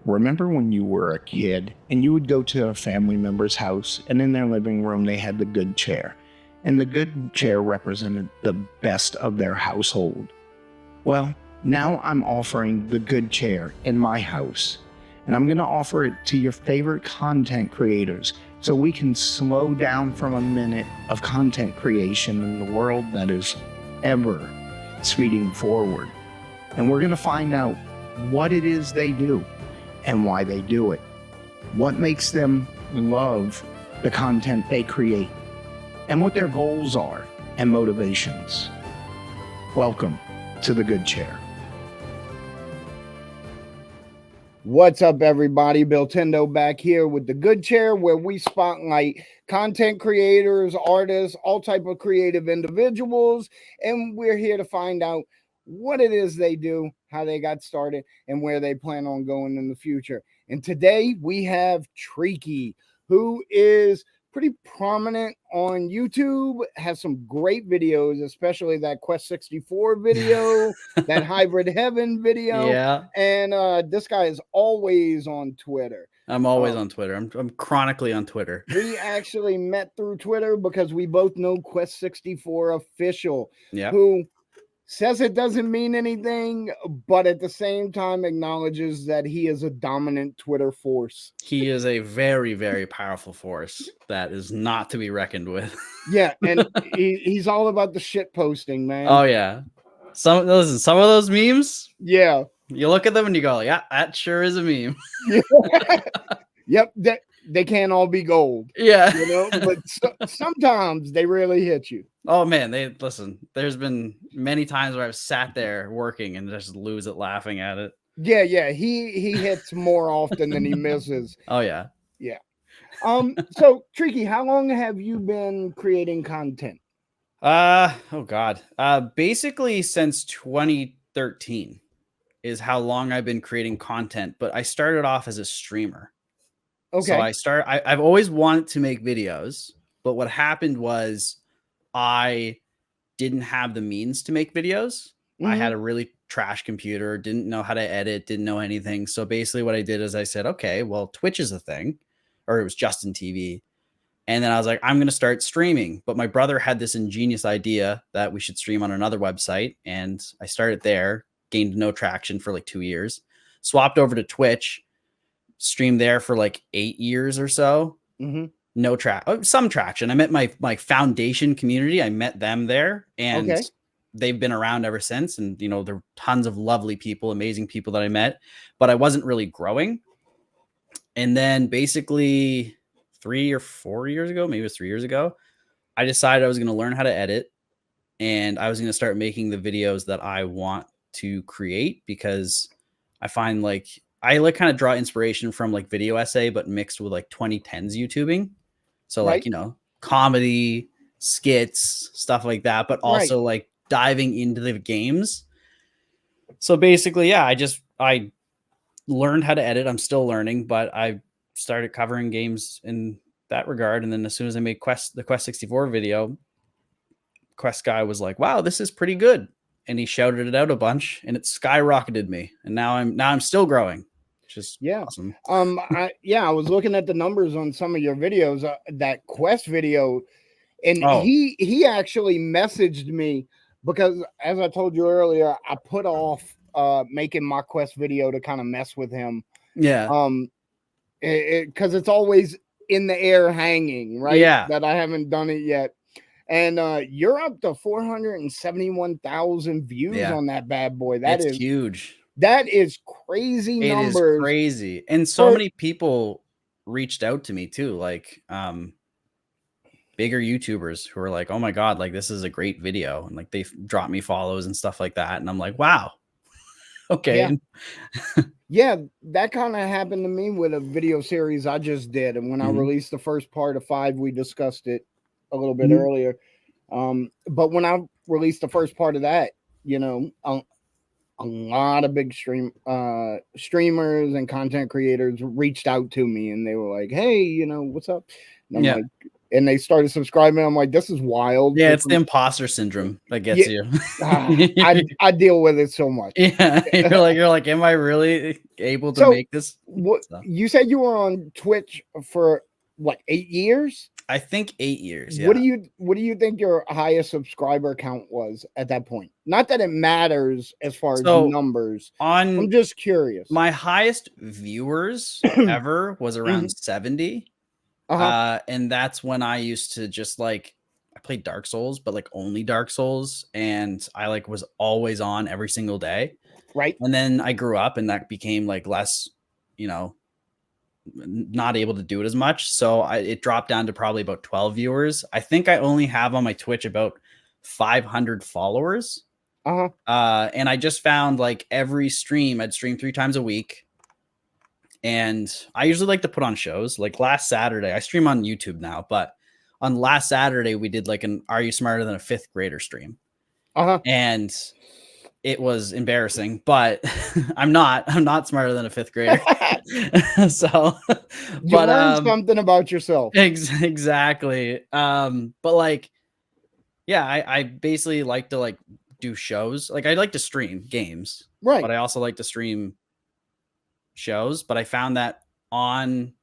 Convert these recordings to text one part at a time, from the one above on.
Remember when you were a kid and you would go to a family member's house and in their living room they had the good chair, and the good chair represented the best of their household? Well, now I'm offering the good chair in my house, and I'm going to offer it to your favorite content creators so we can slow down from a minute of content creation in the world that is ever speeding forward. And we're going to find out what it is they do and why they do it, what makes them love the content they create, and what their goals are and motivations. Welcome to the Good Chair. What's up, everybody? Bill Tendo back here with the Good Chair, where we spotlight content creators, artists, all type of creative individuals, and we're here to find out what it is they do, how they got started, and where they plan on going in the future. And today we have Tricky, who is pretty prominent on YouTube, has some great videos, especially that Quest 64 video, that Hybrid Heaven video. Yeah. And this guy is always on Twitter. I'm always on Twitter. I'm chronically on Twitter. We actually met through Twitter because we both know Quest 64 Official, who says it doesn't mean anything, but at the same time acknowledges that he is a dominant Twitter force. He is a very, very powerful force that is not to be reckoned with. Yeah, and he's all about the shit posting, man. Oh yeah. Some of those memes, yeah, you look at them and you go, yeah, that sure is a meme. Yep, they can't all be gold. Yeah. You know, but sometimes they really hit you. Oh man, there's been many times where I've sat there working and just lose it laughing at it. Yeah, he hits more often than he misses. Oh yeah. Yeah. So Tricky, how long have you been creating content? Oh god. Basically since 2013 is how long I've been creating content, but I started off as a streamer. Okay. So I've always wanted to make videos, but what happened was I didn't have the means to make videos. I had a really trash computer, didn't know how to edit, didn't know anything. So basically what I did is I said, okay, well, Twitch is a thing, or it was Justin TV. And then I was like, I'm going to start streaming. But my brother had this ingenious idea that we should stream on another website. And I started there, gained no traction for like 2 years, swapped over to Twitch, streamed there for like 8 years or so. No some traction. I met my foundation community. I met them there, and they've been around ever since. And you know, there are tons of lovely people, amazing people that I met, but I wasn't really growing. And then basically 3 or 4 years ago, maybe it was 3 years ago, I decided I was going to learn how to edit, and I was going to start making the videos that I want to create, because I find like I kind of draw inspiration from like video essay, but mixed with like 2010s YouTubing. So like, you know, comedy, skits, stuff like that, but also like diving into the games. So basically, yeah, I learned how to edit. I'm still learning, but I started covering games in that regard. And then as soon as I made the Quest 64 video, Quest guy was like, wow, this is pretty good. And he shouted it out a bunch, and it skyrocketed me. And now I'm still growing. Just awesome. I was looking at the numbers on some of your videos, that Quest video, and he actually messaged me because, as I told you earlier, I put off making my Quest video to kind of mess with him. Yeah. Because it's always in the air hanging, right? Yeah. That I haven't done it yet. And you're up to 471,000 views on that bad boy. That is huge. That is crazy numbers. It is crazy. And so many people reached out to me too, like bigger YouTubers who are like, oh my God, like this is a great video. And like they dropped me follows and stuff like that. And I'm like, wow. Okay. Yeah, that kind of happened to me with a video series I just did. And when I released the first part of 5, we discussed it a little bit earlier. But when I released the first part of that, you know, a lot of big streamers and content creators reached out to me, and they were like, hey, you know, what's up? And I'm like, and they started subscribing. I'm like, this is wild. Yeah, it's the imposter syndrome that gets Yeah. you. I deal with it so much. Yeah, you're like, am I really able to So make this? what So, you said you were on Twitch for what, 8 years? I think 8 years. Yeah. What do you think your highest subscriber count was at that point? Not that it matters as far as So numbers. I'm on just curious. my highest viewers ever was around 70. Uh-huh. And that's when I used to just like I played Dark Souls, but like only Dark Souls, and I like was always on every single day. Right. And then I grew up and that became like less, you know, not able to do it as much. So it dropped down to probably about 12 viewers. I think I only have on my Twitch about 500 followers. Uh-huh. And I just found like every stream, I'd stream 3 times a week. And I usually like to put on shows. Like last Saturday, I stream on YouTube now, but on last Saturday, we did like an Are You Smarter Than a Fifth Grader stream. Uh-huh. And it was embarrassing, but I'm not smarter than a fifth grader. So, You learned something about yourself. Exactly. But like, yeah, I basically like to like do shows. Like I like to stream games, Right. but I also like to stream shows. But I found that on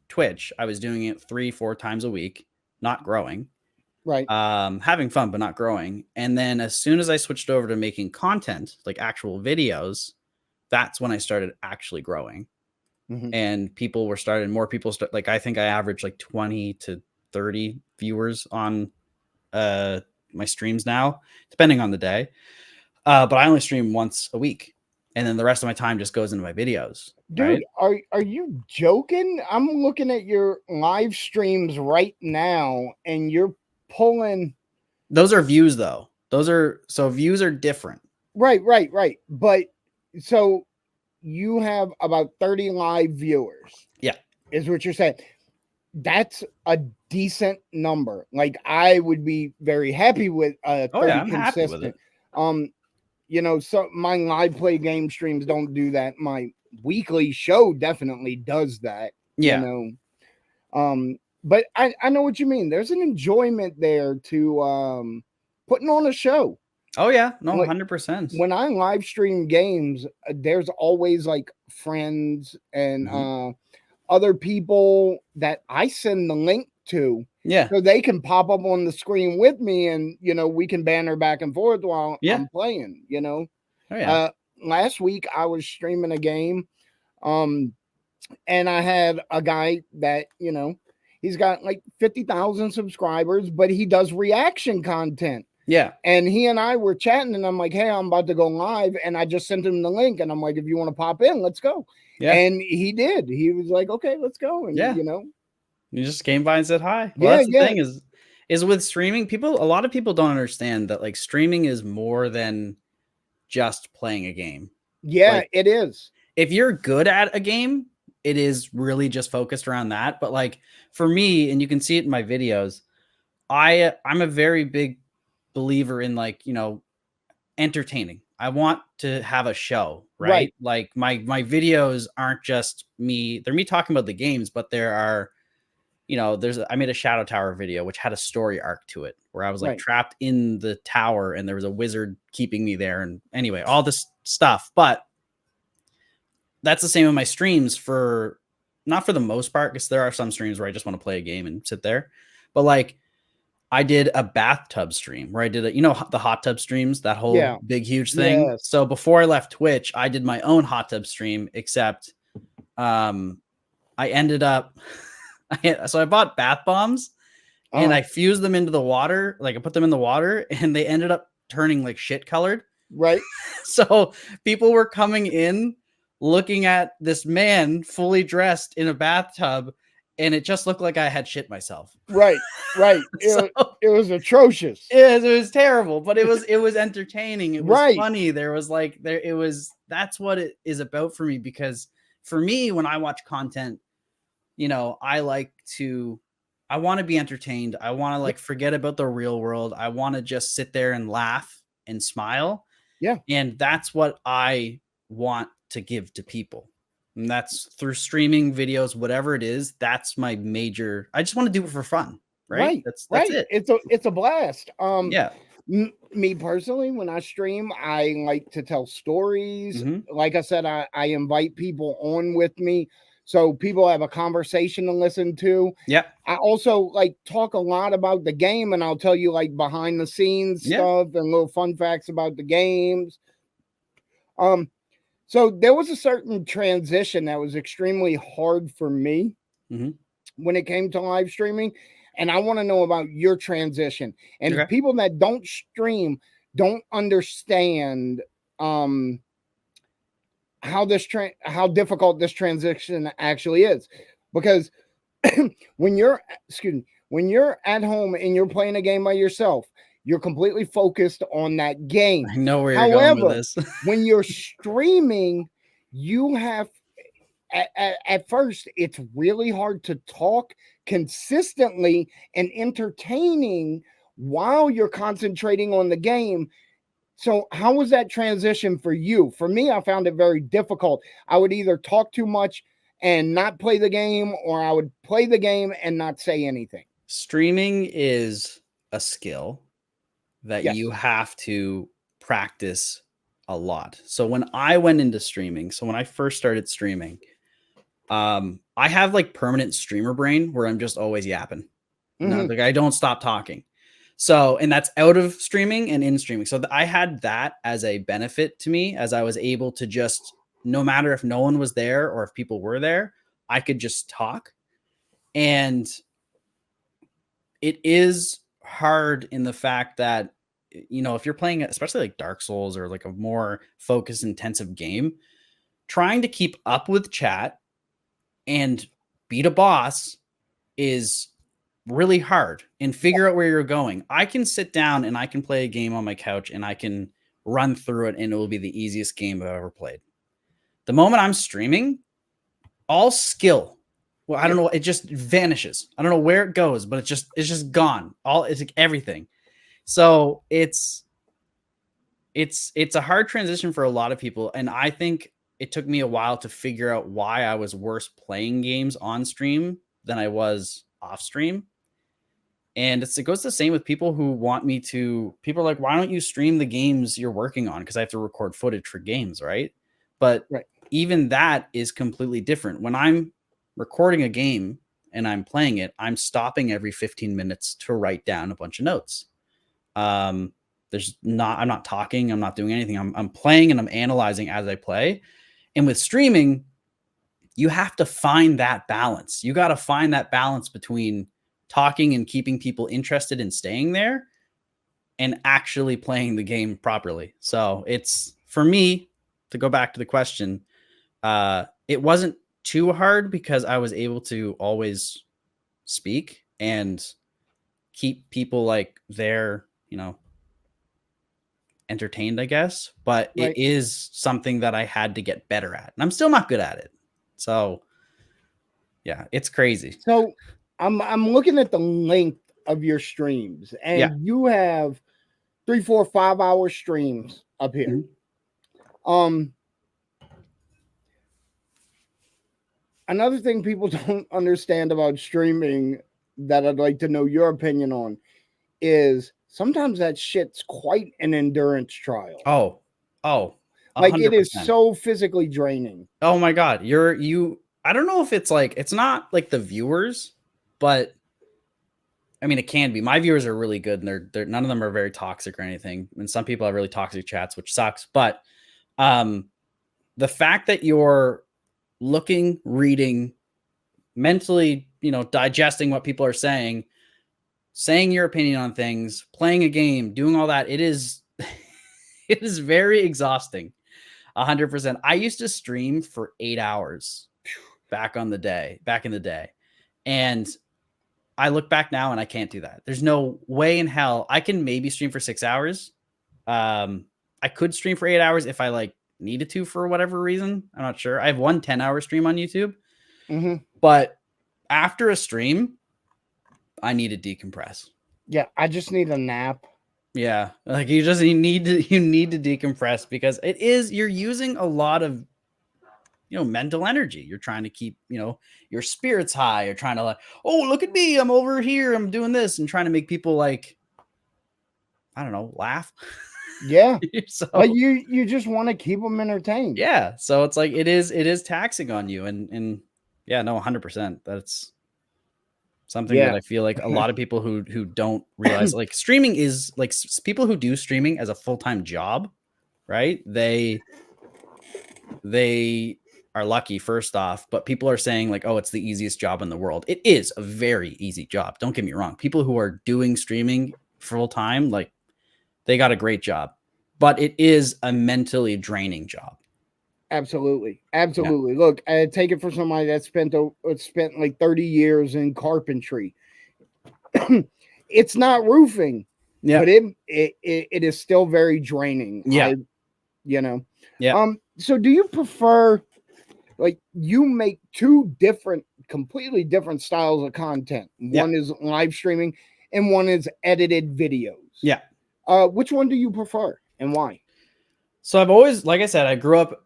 Twitch, I was doing it 3-4 times a week, not growing. Right. Having fun, but not growing. And then as soon as I switched over to making content, like actual videos, that's when I started actually growing. And people were starting, more people like, I think I average like 20 to 30 viewers on my streams now, depending on the day. But I only stream once a week. And then the rest of my time just goes into my videos. Dude, right? are you joking? I'm looking at your live streams right now, and you're pulling. Those are views, though. So views are different. Right. But so you have about 30 live viewers. Yeah. Is what you're saying. That's a decent number. Like I would be very happy with 30 I'm consistent. happy with it. You know, so my live play game streams don't do that. My weekly show definitely does that. Yeah. You know. But I know what you mean. There's an enjoyment there to putting on a show. Oh yeah, no, Like, 100%. When I live stream games, there's always like friends and other people that I send the link to. Yeah. So they can pop up on the screen with me and, you know, we can banter back and forth while I'm playing, you know. Oh, yeah. Last week I was streaming a game and I had a guy that, you know, he's got like 50,000 subscribers, but he does reaction content. Yeah. And he and I were chatting and I'm like, hey, I'm about to go live. And I just sent him the link and I'm like, if you want to pop in, let's go. Yeah. And he did. He was like, okay, let's go. And, you know, you just came by and said hi. Well, that's the thing is with streaming, a lot of people don't understand that like streaming is more than just playing a game. Yeah, like, it is. If you're good at a game, it is really just focused around that. But like for me, and you can see it in my videos, I'm a very big believer in like, you know, entertaining. I want to have a show, right? Like my videos aren't just me. They're me talking about the games, but there are, you know, I made a Shadow Tower video, which had a story arc to it where I was like trapped in the tower and there was a wizard keeping me there. And anyway, all this stuff, but that's the same with my streams not for the most part, because there are some streams where I just want to play a game and sit there, but like I did a bathtub stream where I did you know, the hot tub streams, that whole big, huge thing. Yes. So before I left Twitch, I did my own hot tub stream, except I ended up, so I bought bath bombs and I fused them into the water. Like I put them in the water and they ended up turning like shit colored. Right. So people were coming in looking at this man fully dressed in a bathtub and it just looked like I had shit myself. Right. It was atrocious. It was terrible, but it was entertaining. It was funny. That's what it is about for me, because for me, when I watch content, you know, I want to be entertained. I want to like forget about the real world. I want to just sit there and laugh and smile. Yeah. And that's what I want to give to people. And that's through streaming videos, whatever it is. That's my major. I just want to do it for fun, right? That's it. It's a blast. Yeah. Me personally, when I stream, I like to tell stories. Mm-hmm. Like I said, I invite people on with me, so people have a conversation to listen to. Yeah. I also like talk a lot about the game, and I'll tell you like behind the scenes stuff and little fun facts about the games. So there was a certain transition that was extremely hard for me when it came to live streaming. And I want to know about your transition. And people that don't stream don't understand how difficult this transition actually is. Because when you're at home and you're playing a game by yourself, you're completely focused on that game. I know where you're going with this. When you're streaming, you have at first it's really hard to talk consistently and entertaining while you're concentrating on the game. So how was that transition for you? For me, I found it very difficult. I would either talk too much and not play the game, or I would play the game and not say anything. Streaming is a skill that you have to practice a lot. So when I went into streaming, so when I first started streaming, I have like permanent streamer brain where I'm just always yapping. No, like I don't stop talking. So, and that's out of streaming and in streaming. So I had that as a benefit to me, as I was able to just, no matter if no one was there or if people were there, I could just talk. And it is hard in the fact that, you know, if you're playing, especially like Dark Souls or like a more focus intensive game, trying to keep up with chat and beat a boss is really hard and figure out where you're going. I can sit down and I can play a game on my couch and I can run through it and it will be the easiest game I've ever played. The moment I'm streaming, all skill, well, I don't know, it just vanishes. I don't know where it goes, but it's just gone. It's like everything. So it's a hard transition for a lot of people. And I think it took me a while to figure out why I was worse playing games on stream than I was off stream. And it goes the same with people who want me to, people are like, why don't you stream the games you're working on? Because I have to record footage for games, right? But even that is completely different. When I'm recording a game and I'm playing it, I'm stopping every 15 minutes to write down a bunch of notes. I'm not talking, I'm not doing anything. I'm playing and I'm analyzing as I play. And with streaming, you have to find that balance. You got to find that balance between talking and keeping people interested in staying there and actually playing the game properly. So it's, for me, to go back to the question, it wasn't too hard because I was able to always speak and keep people like there, you know, entertained, I guess. But it is something that I had to get better at, and I'm still not good at it. So yeah, it's crazy. So I'm looking at the length of your streams, and you have 3, 4, 5 hour streams up here. Another thing people don't understand about streaming that I'd like to know your opinion on is sometimes that shit's quite an endurance trial. Oh, 100%. Like it is so physically draining. Oh my God. I don't know if it's like, it's not like the viewers, but I mean, it can be. My viewers are really good and they're none of them are very toxic or anything. And some people have really toxic chats, which sucks. But the fact that you're looking, reading, mentally, you know, digesting what people are saying your opinion on things, playing a game, doing all that, it is very exhausting. 100%. I used to stream for 8 hours back in the day. And I look back now and I can't do that. There's no way in hell. I can maybe stream for 6 hours. I could stream for 8 hours if I like needed to for whatever reason. I'm not sure. I have one 10-hour stream on YouTube. But after a stream, I need to decompress. Yeah, I just need a nap. Yeah, like you need to decompress because you're using a lot of mental energy. You're trying to keep, your spirits high. You're trying to like, oh, look at me, I'm over here, I'm doing this, and trying to make people like, I don't know, laugh. Yeah. So Like you just want to keep them entertained. yeah. So it's like it is taxing on you. And yeah, no, 100%. That's something that I feel like a lot of people who don't realize, like, streaming is like people who do streaming as a full-time job, right? They are lucky, first off, but people are saying like, oh, it's the easiest job in the world. It is a very easy job. Don't get me wrong. People who are doing streaming full time, like, they got a great job, but it is a mentally draining job. Absolutely. Absolutely. Yeah. Look, I take it for somebody that spent like 30 years in carpentry. It's not roofing, but it is still very draining. Yeah. Yeah. So do you prefer, like, you make two completely different styles of content? One is live streaming and one is edited videos. Yeah. Which one do you prefer and why? So I've always, like I said, I grew up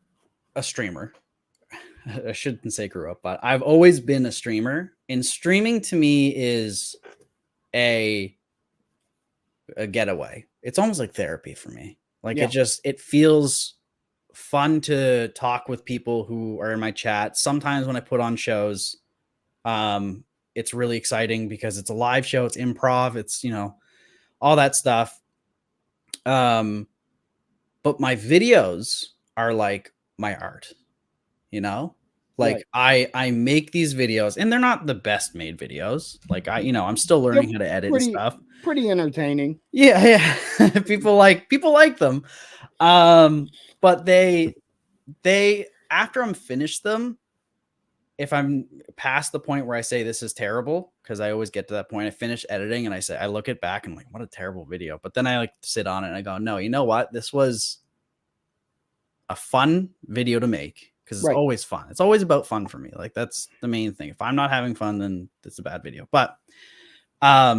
a streamer. I shouldn't say grew up, but I've always been a streamer. And streaming to me is a getaway. It's almost like therapy for me. Like it feels fun to talk with people who are in my chat. Sometimes when I put on shows, it's really exciting because it's a live show, it's improv, it's, all that stuff. But my videos are like my art, like I make these videos and they're not the best made videos. Like I'm still learning how to edit and stuff. Pretty entertaining. Yeah. people like them. But they after I'm finished them, if I'm past the point where I say this is terrible, because I always get to that point, I finish editing and I look it back and I'm like, what a terrible video. But then I like sit on it and I go, no, you know what? This was a fun video to make, because it's always fun. It's always about fun for me. Like, that's the main thing. If I'm not having fun, then it's a bad video. But I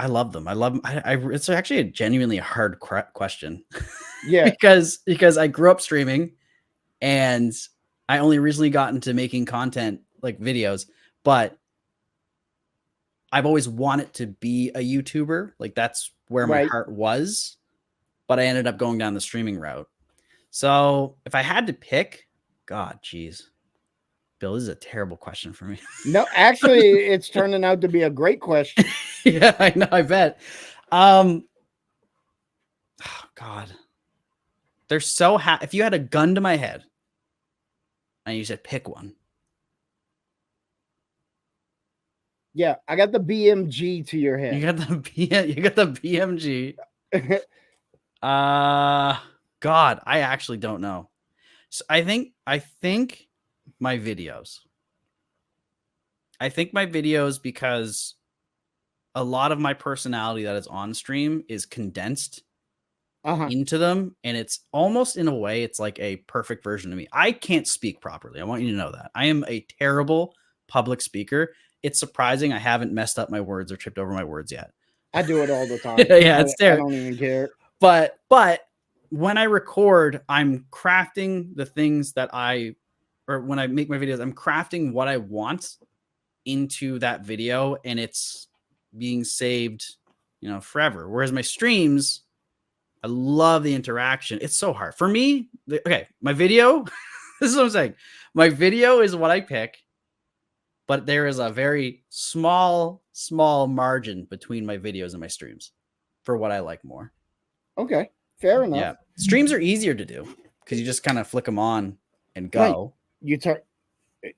love them. It's actually a genuinely hard question. Yeah. because I grew up streaming and I only recently got into making content, like videos, but I've always wanted to be a YouTuber. Like, that's where my heart was, but I ended up going down the streaming route. So if I had to pick, God, geez, Bill, this is a terrible question for me. No, actually, it's turning out to be a great question. Yeah, I know. I bet. Oh, God, they're so if you had a gun to my head and you said pick one. Yeah, I got the BMG to your head. You got the BMG. God, I actually don't know. So I think my videos. I think my videos, because a lot of my personality that is on stream is condensed into them, and it's almost, in a way, it's like a perfect version of me. I can't speak properly. I want you to know that. I am a terrible public speaker. It's surprising I haven't messed up my words or tripped over my words yet. I do it all the time. Yeah, it's terrible. I don't even care. But when I record, I'm crafting the things that when I make my videos, I'm crafting what I want into that video, and it's being saved, forever. Whereas my streams, I love the interaction. It's so hard for me. Okay, my video, this is what I'm saying. My video is what I pick, but there is a very small margin between my videos and my streams for what I like more. Okay, fair enough. Yeah, streams are easier to do because you just kind of flick them on and go. Right.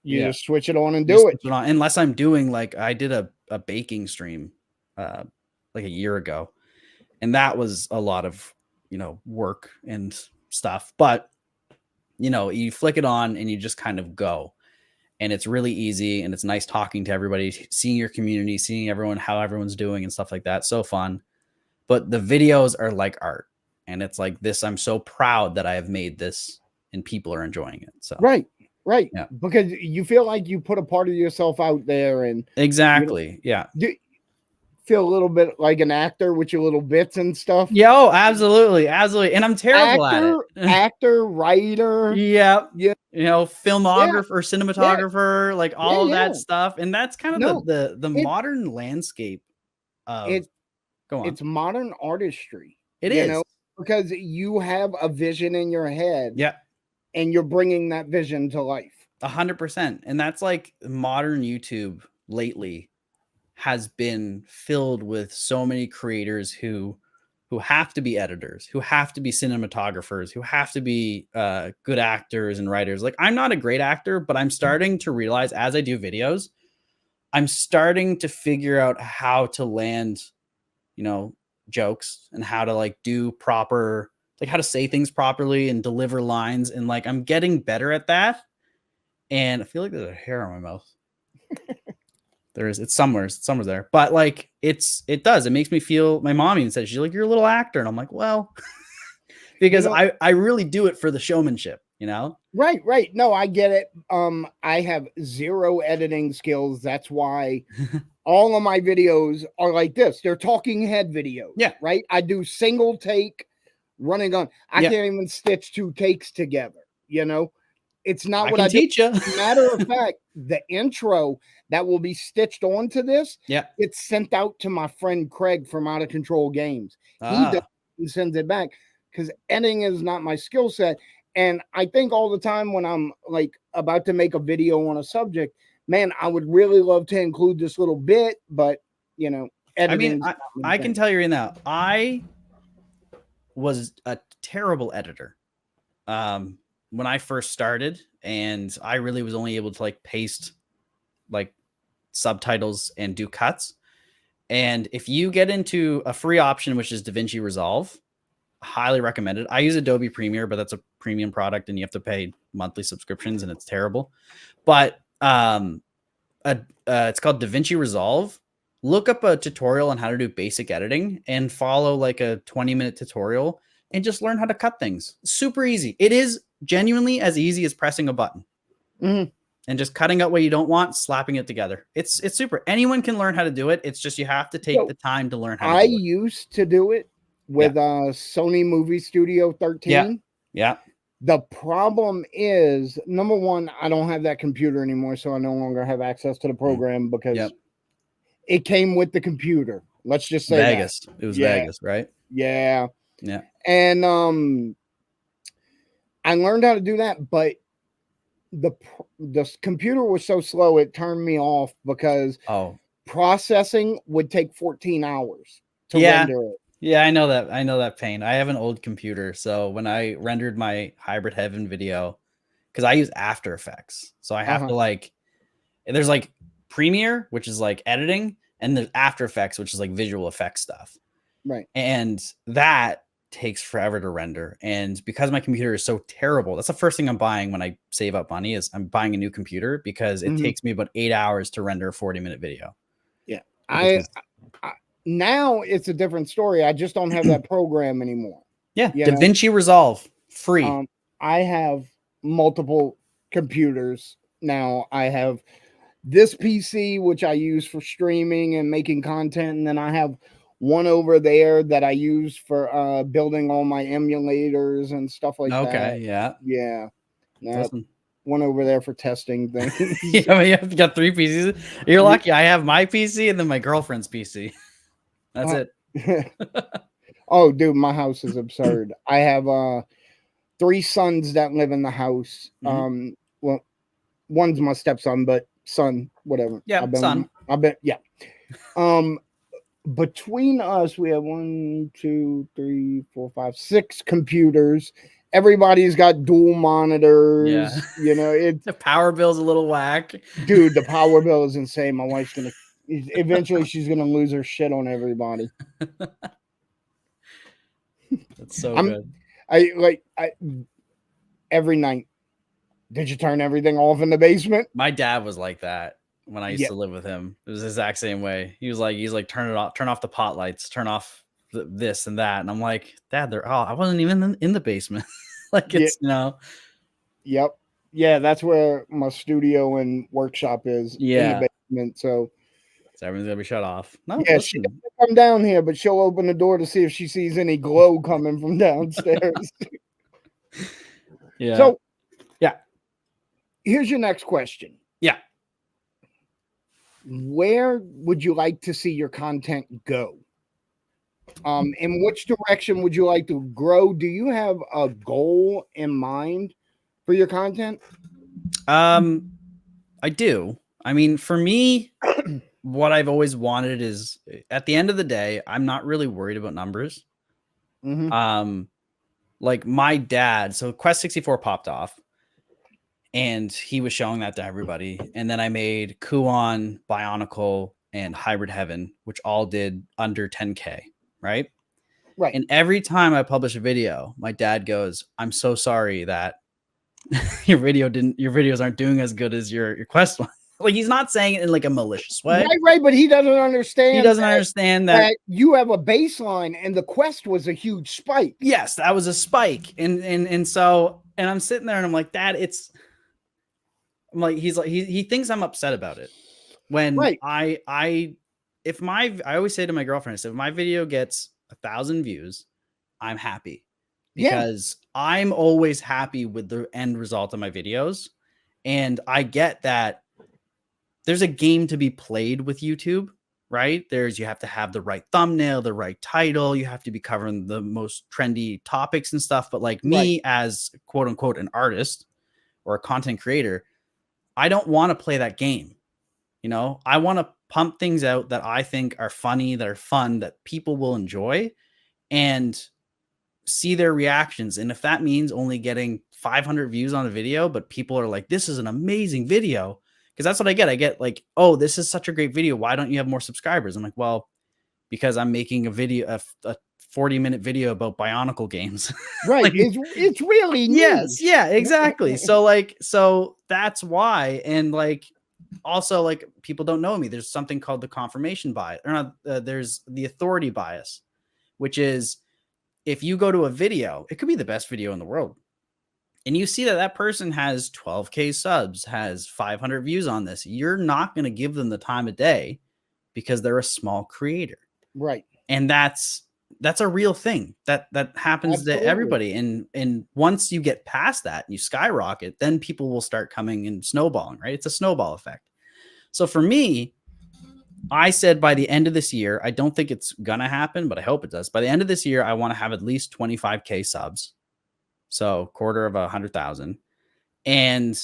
You just switch it on and do it. Unless I'm doing, like, I did a baking stream like a year ago, and that was a lot of work and stuff. But you flick it on and you just kind of go, and it's really easy, and it's nice talking to everybody, seeing your community, seeing how everyone's doing and stuff like that. So fun. But the videos are like art, and it's like this. I'm so proud that I have made this and people are enjoying it. So right. Yeah. Because you feel like you put a part of yourself out there, and exactly. Yeah. feel a little bit like an actor with your little bits and stuff. Yo, absolutely, absolutely. And I'm terrible at it. Actor, writer. Yeah. Yeah. You know, filmographer, Yeah. cinematographer, like all of that stuff. And that's kind of the modern landscape of go on. It's modern artistry. It you is. know, because you have a vision in your head. Yeah. And you're bringing that vision to life. 100%. And that's like modern YouTube lately has been filled with so many creators who have to be editors, who have to be cinematographers, who have to be good actors and writers. Like, I'm not a great actor, but I'm starting to realize as I do videos, I'm starting to figure out how to land, you know, jokes and how to like do proper, like how to say things properly and deliver lines. And like, I'm getting better at that. And I feel like there's a hair on my mouth. It's somewhere there, but like it makes me feel, my mom even said, she's like, you're a little actor. And I'm like, well, because I really do it for the showmanship, you know? Right. No, I get it. I have zero editing skills. That's why all of my videos are like this. They're talking head videos. Yeah. Right. I do single take running on. I can't even stitch 2 takes together. You know, it's not what I teach you. Matter of fact, the intro that will be stitched onto this, it's sent out to my friend Craig from Out of Control Games. He sends it back because editing is not my skill set. And I think all the time when I'm like about to make a video on a subject, man, I would really love to include this little bit, but you know, editing. I mean, I can tell you right now, I was a terrible editor when I first started, and I really was only able to like paste like subtitles and do cuts. And if you get into a free option, which is DaVinci Resolve, highly recommended. I use Adobe Premiere, but that's a premium product and you have to pay monthly subscriptions and it's terrible. But it's called DaVinci Resolve. Look up a tutorial on how to do basic editing and follow like a 20-minute tutorial and just learn how to cut things. Super easy. It is genuinely as easy as pressing a button. Mm-hmm. And just cutting out what you don't want, slapping it together. It's super. Anyone can learn how to do it. It's just you have to take the time to learn how to do it. I used to do it with Sony Movie Studio 13. Yeah. The problem is, number one, I don't have that computer anymore, so I no longer have access to the program because it came with the computer. Let's just say Vegas. It was Vegas, right? Yeah. Yeah. And I learned how to do that, but the computer was so slow it turned me off because processing would take 14 hours to render it. Yeah, I know that pain. I have an old computer, so when I rendered my Hybrid Heaven video, because I use After Effects, so I have to like, there's like Premiere, which is like editing, and there's After Effects, which is like visual effects stuff. Right. And that takes forever to render. And because my computer is so terrible, that's the first thing I'm buying when I save up money is I'm buying a new computer because it takes me about 8 hours to render a 40-minute video. Yeah. I now it's a different story. I just don't have that program anymore. Yeah. DaVinci Resolve, free. I have multiple computers now. I have this PC, which I use for streaming and making content. And then I have one over there that I use for building all my emulators and stuff like that. Okay, yeah. One over there for testing things. Yeah, you have got 3 PCs. You're lucky. I have my PC and then my girlfriend's PC. That's it. Oh, dude, my house is absurd. I have 3 sons that live in the house. Well, one's my stepson, but son, whatever. Yeah, son. Between us, we have 1, 2, 3, 4, 5, 6 computers. Everybody's got dual monitors. Yeah. You know, the power bill's a little whack. Dude, the power bill is insane. My wife's gonna eventually she's gonna lose her shit on everybody. That's so good. I every night. Did you turn everything off in the basement? My dad was like that when I used to live with him. It was the exact same way. He's like, turn it off, turn off the pot lights, turn off this and that. And I'm like, Dad, I wasn't even in the basement. Like it's, you know. Yep. Yeah, that's where my studio and workshop is. Yeah. In the basement. So So everything's gonna be shut off. No, Yeah, she listen. doesn't come down here, but she'll open the door to see if she sees any glow coming from downstairs. Yeah. So, Yeah. here's your next question. Yeah. Where would you like to see your content go? In which direction would you like to grow? Do you have a goal in mind for your content? I do. I mean, for me, what I've always wanted is at the end of the day, I'm not really worried about numbers. Mm-hmm. Like my dad, so Quest 64 popped off and he was showing that to everybody. And then I made Kuon, Bionicle, and Hybrid Heaven, which all did under 10K, right? Right. And every time I publish a video, my dad goes, "I'm so sorry that your videos aren't doing as good as your Quest one." Like he's not saying it in like a malicious way. Right, but he doesn't understand. He doesn't understand that you have a baseline and the Quest was a huge spike. Yes, that was a spike. And so I'm sitting there and I'm like, Dad, I'm like, he thinks I'm upset about it. When Right. I always say to my girlfriend, I said, if my video gets 1,000 views, I'm happy. Because I'm always happy with the end result of my videos. And I get that there's a game to be played with YouTube, right? You have to have the right thumbnail, the right title. You have to be covering the most trendy topics and stuff. But like me as quote unquote an artist or a content creator, I don't want to play that game. You know, I want to pump things out that I think are funny, that are fun, that people will enjoy and see their reactions. And if that means only getting 500 views on a video, but people are like, this is an amazing video. Because that's what I get. I get like, oh, this is such a great video. Why don't you have more subscribers? I'm like, well, because I'm making a video, a 40-minute video about Bionicle games. Right. Like, it's really neat. Yes. Yeah, exactly. So that's why. And like, also like people don't know me. There's something called the confirmation bias or not. There's the authority bias, which is if you go to a video, it could be the best video in the world. And you see that that person has 12K subs, has 500 views on this. You're not going to give them the time of day because they're a small creator. Right. And that's a real thing that happens Absolutely. to everybody. And once you get past that and you skyrocket, then people will start coming and snowballing, right? It's a snowball effect. So for me, I said by the end of this year, I don't think it's going to happen, but I hope it does. By the end of this year, I want to have at least 25K subs. So quarter of 100,000. And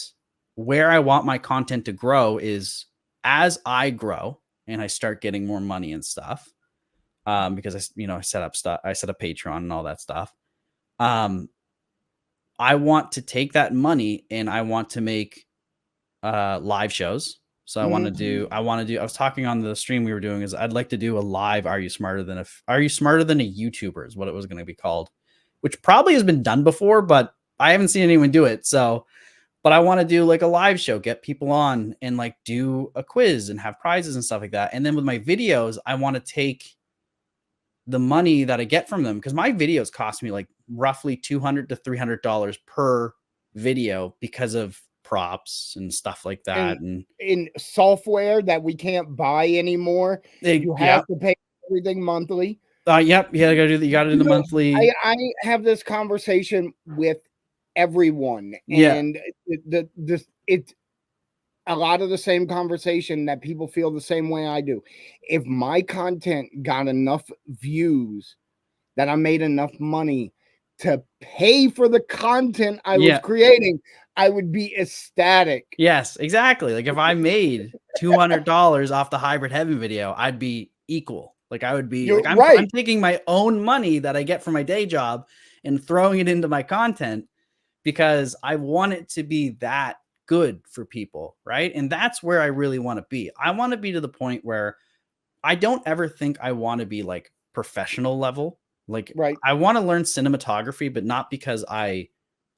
where I want my content to grow is as I grow and I start getting more money and stuff. Because I set up Patreon and all that stuff. I want to take that money and I want to make live shows. So I was talking on the stream we were doing is I'd like to do a live Are You Smarter Than a YouTuber is what it was going to be called, which probably has been done before, but I haven't seen anyone do it. So, but I want to do like a live show, get people on and like do a quiz and have prizes and stuff like that. And then with my videos, I want to take the money that I get from them, because my videos cost me like roughly $200 to $300 per video because of props and stuff like that. And in software that we can't buy anymore, you have to pay everything monthly. Yep. You gotta do the monthly. I have this conversation with everyone, and it's a lot of the same conversation that people feel the same way I do. If my content got enough views that I made enough money to pay for the content I was creating, I would be ecstatic. Yes, exactly. Like if I made $200 off the Hybrid Heaven video, I'd be equal. Like I would be like, I'm taking my own money that I get from my day job and throwing it into my content because I want it to be that good for people, right? And that's where I really want to be. I want to be to the point where I don't ever think I want to be like professional level. Like I want to learn cinematography, but not because I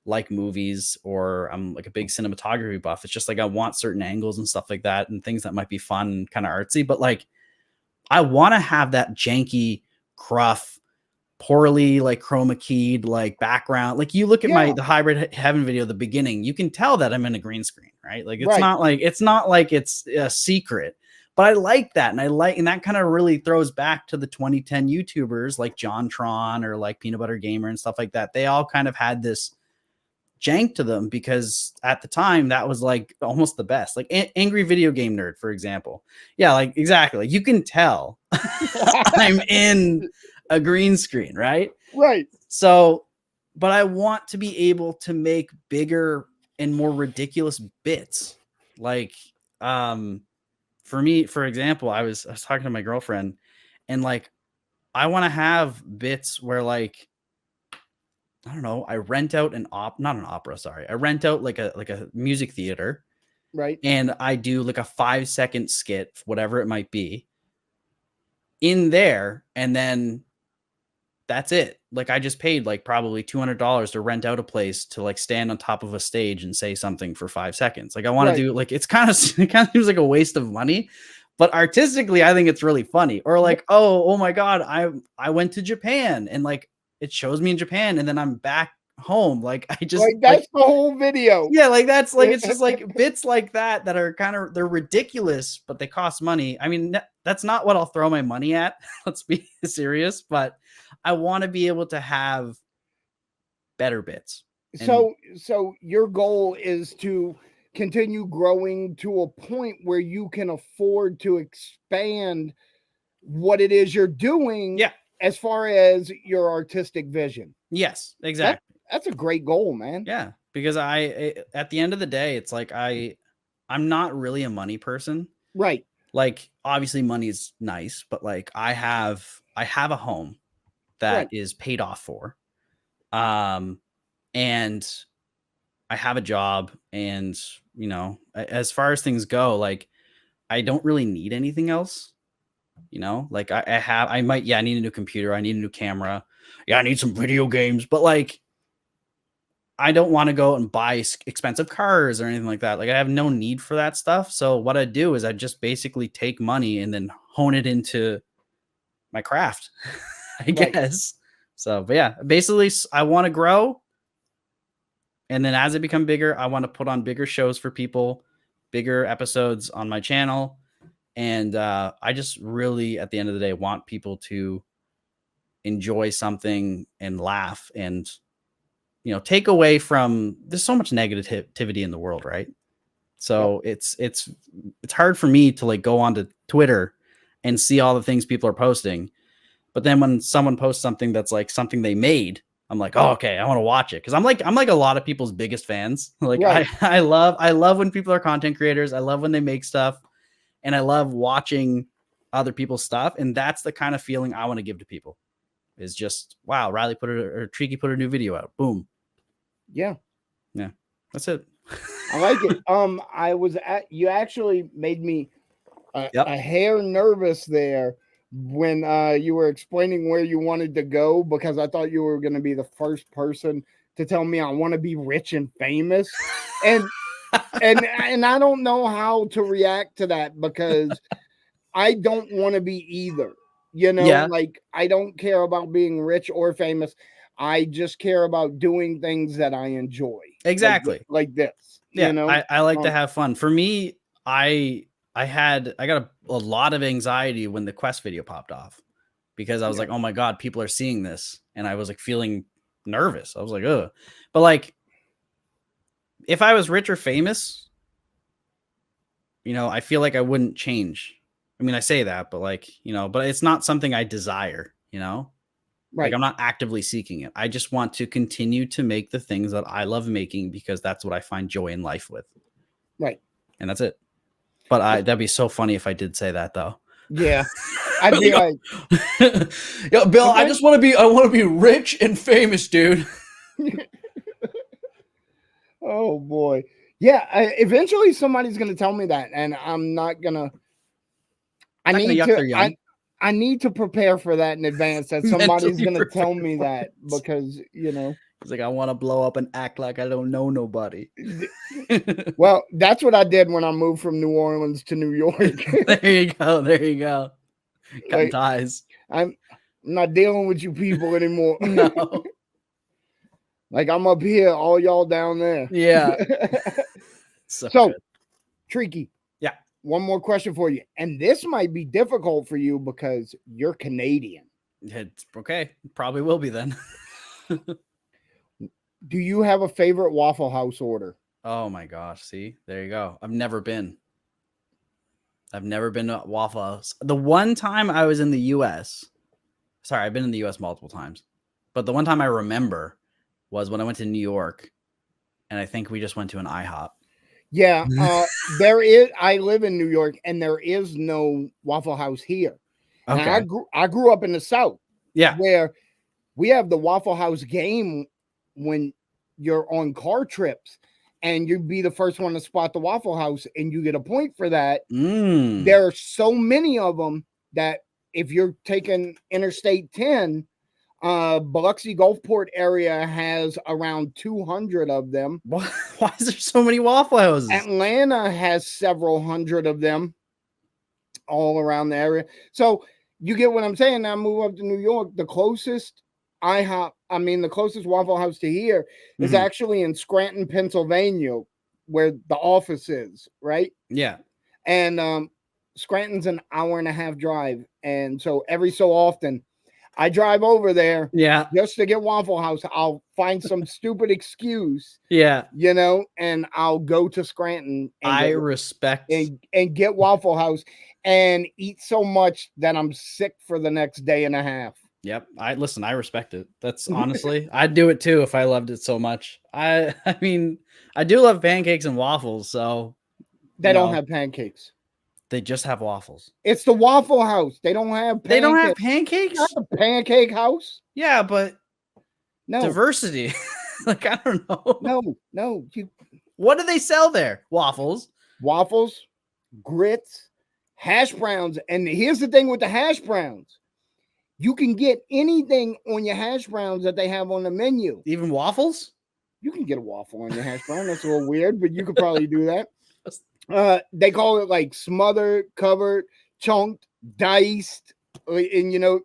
like movies or I'm like a big cinematography buff. It's just like I want certain angles and stuff like that and things that might be fun and kind of artsy, but like I want to have that janky, gruff, poorly like chroma keyed like background. Like you look at the Hybrid Heaven video, the beginning, you can tell that I'm in a green screen, right? Like it's not like it's a secret, But I like that. And that kind of really throws back to the 2010 YouTubers like John Tron or like Peanut Butter Gamer and stuff like that. They all kind of had this jank to them because at the time that was like almost the best. Like Angry Video Game Nerd, for example. Yeah, like exactly. Like you can tell I'm in a green screen, right? Right. So, but I want to be able to make bigger and more ridiculous bits. Like, for me, for example, I was talking to my girlfriend, and like, I want to have bits where like, I don't know, I rent out not an opera, sorry. I rent out like a music theater, Right. and I do like a 5-second skit, whatever it might be, in there, and then that's it. Like I just paid like probably $200 to rent out a place to like stand on top of a stage and say something for 5 seconds. Like I want to do like, it kind of seems like a waste of money, but artistically, I think it's really funny. Or like, oh my God, I went to Japan and like, it shows me in Japan and then I'm back home. Like I just like that's the whole video. Yeah, like that's like it's just like bits like that are kind of they're ridiculous, but they cost money. I mean, that's not what I'll throw my money at. Let's be serious, but I want to be able to have better bits. So your goal is to continue growing to a point where you can afford to expand what it is you're doing. Yeah. As far as your artistic vision. Yes, exactly. That's a great goal, man. Yeah, because at the end of the day, it's like I'm not really a money person. Right. Like obviously money is nice, but like I have a home that is paid off for. And I have a job, and you know, as far as things go, like I don't really need anything else. You know, like I need a new computer. I need a new camera. Yeah, I need some video games, but like, I don't want to go and buy expensive cars or anything like that. Like I have no need for that stuff. So what I do is I just basically take money and then hone it into my craft, I guess. So, but yeah, basically I want to grow. And then as it become bigger, I want to put on bigger shows for people, bigger episodes on my channel. And I just really, at the end of the day, want people to enjoy something and laugh and, you know, take away from, there's so much negativity in the world, right? So it's hard for me to like go onto Twitter and see all the things people are posting. But then when someone posts something that's like something they made, I'm like, oh, okay, I want to watch it. Cause I'm like a lot of people's biggest fans. Like I love when people are content creators. I love when they make stuff. And I love watching other people's stuff. And that's the kind of feeling I want to give to people is just, wow, Riley Tricky put a new video out. Boom. Yeah. Yeah. That's it. I like it. You actually made me a hair nervous there when you were explaining where you wanted to go, because I thought you were going to be the first person to tell me I want to be rich and famous. And I don't know how to react to that, because I don't want to be either. You know, like I don't care about being rich or famous. I just care about doing things that I enjoy. Exactly. Like this. Yeah. You know, I like to have fun. For me, I got a lot of anxiety when the Quest video popped off, because I was like, oh my God, people are seeing this. And I was like feeling nervous. I was like, ugh. But like, if I was rich or famous, you know, I feel like I wouldn't change. I mean, I say that, but like, you know, but it's not something I desire, you know? Right. Like I'm not actively seeking it. I just want to continue to make the things that I love making, because that's what I find joy in life with. Right. And that's it. But that'd be so funny if I did say that though. Yeah. I'd be like, yo, Bill, okay. I want to be rich and famous, dude. Oh boy. Yeah. Eventually somebody's going to tell me that, and I'm not going to, I need to prepare for that in advance, that somebody's going to tell me that, because, you know, it's like, I want to blow up and act like I don't know nobody. Well, that's what I did when I moved from New Orleans to New York. There you go. Cutting ties. I'm not dealing with you people anymore. No. Like I'm up here, all y'all down there. Yeah. So Tricky. Yeah. one more question for you. And this might be difficult for you because you're Canadian. It's okay. Probably will be then. Do you have a favorite Waffle House order? Oh my gosh. See, there you go. I've never been to Waffle House. The one time I was in the US, sorry, I've been in the US multiple times, but the one time I remember was when I went to New York, and I think we just went to an IHOP. Yeah, there is. I live in New York, and there is no Waffle House here. And Okay. I grew up in the South, Yeah. where we have the Waffle House game when you're on car trips, and you'd be the first one to spot the Waffle House, and you get a point for that. Mm. There are so many of them that if you're taking Interstate 10, Biloxi Gulfport area has around 200 of them. Why is there so many Waffle Houses? Atlanta has several hundred of them all around the area. So you get what I'm saying. Now move up to New York. The closest the closest Waffle House to here is actually in Scranton, Pennsylvania, where the office is, right? Yeah. And Scranton's an hour and a half drive. And so every so often I drive over there just to get Waffle House. I'll find some stupid excuse. Yeah. And I'll go to Scranton and and get Waffle House and eat so much that I'm sick for the next day and a half. Yep. I respect it. That's honestly, I'd do it too if I loved it so much. I mean, I do love pancakes and waffles, so they don't have pancakes. They just have waffles. It's the Waffle House. They don't have pancakes. They don't have pancakes? Not the Pancake House. Yeah, but no diversity. Like, I don't know. No. What do they sell there? Waffles, grits, hash browns. And here's the thing with the hash browns. You can get anything on your hash browns that they have on the menu. Even waffles? You can get a waffle on your hash brown. That's a little weird, but you could probably do that. They call it like smothered, covered, chunked, diced, and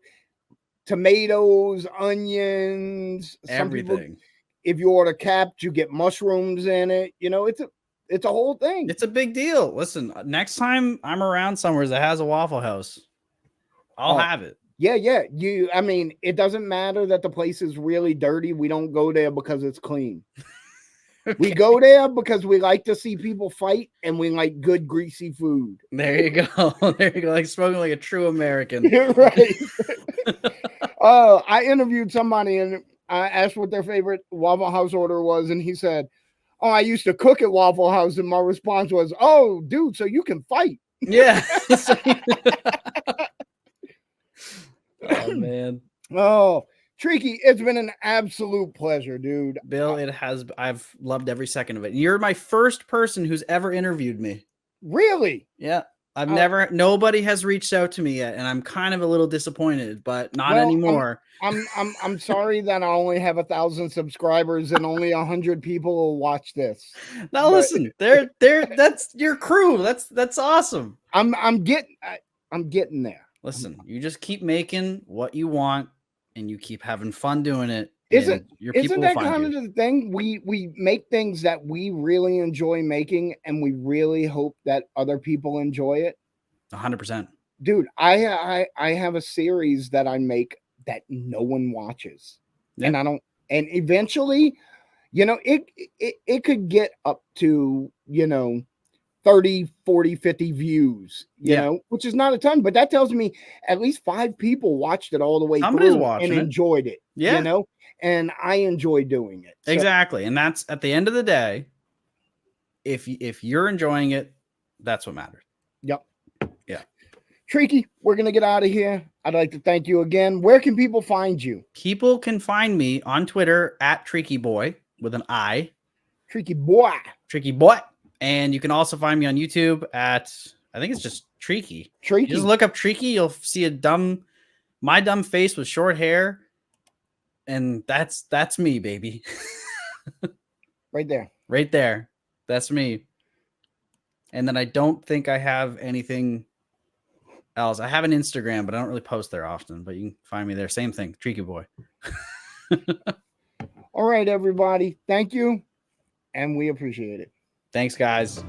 tomatoes, onions, everything. Some people, if you order capped, you get mushrooms in it. It's a whole thing. It's a big deal. Listen, next time I'm around somewhere that has a Waffle House, I'll have it. Yeah. It doesn't matter that the place is really dirty. We don't go there because it's clean. Okay. We go there because we like to see people fight and we like good, greasy food. There you go. Like spoken like a true American. You're right. I interviewed somebody and I asked what their favorite Waffle House order was. And he said, "Oh, I used to cook at Waffle House." And my response was, "Oh, dude, so you can fight." Yeah. Oh, man. Oh, Tricky, it's been an absolute pleasure, dude. Bill, I've loved every second of it. You're my first person who's ever interviewed me. Really? Yeah. Nobody has reached out to me yet, and I'm kind of a little disappointed, but not anymore. I'm sorry that I only have 1,000 subscribers and only 100 people will watch this. Now listen, that's your crew. That's awesome. I'm getting there. Listen, you just keep making what you want and you keep having fun doing it. Isn't that kind of the thing? We make things that we really enjoy making and we really hope that other people enjoy it. 100%. Dude, I have a series that I make that no one watches. Yeah. And eventually, it could get up to, 30, 40, 50 views, which is not a ton, but that tells me at least 5 people watched it all the way through and enjoyed it. Yeah. And I enjoy doing it. So. Exactly. And that's at the end of the day, if you're enjoying it, that's what matters. Yep. Yeah. Tricky, we're going to get out of here. I'd like to thank you again. Where can people find you? People can find me on Twitter at Tricky Boy with an I. Tricky Boy. Tricky Boy. And you can also find me on YouTube at, I think it's just Tricky. You just look up Tricky. You'll see my dumb face with short hair. And that's me, baby. Right there. Right there. That's me. And then I don't think I have anything else. I have an Instagram, but I don't really post there often. But you can find me there. Same thing. Tricky Boy. All right, everybody. Thank you. And we appreciate it. Thanks, guys.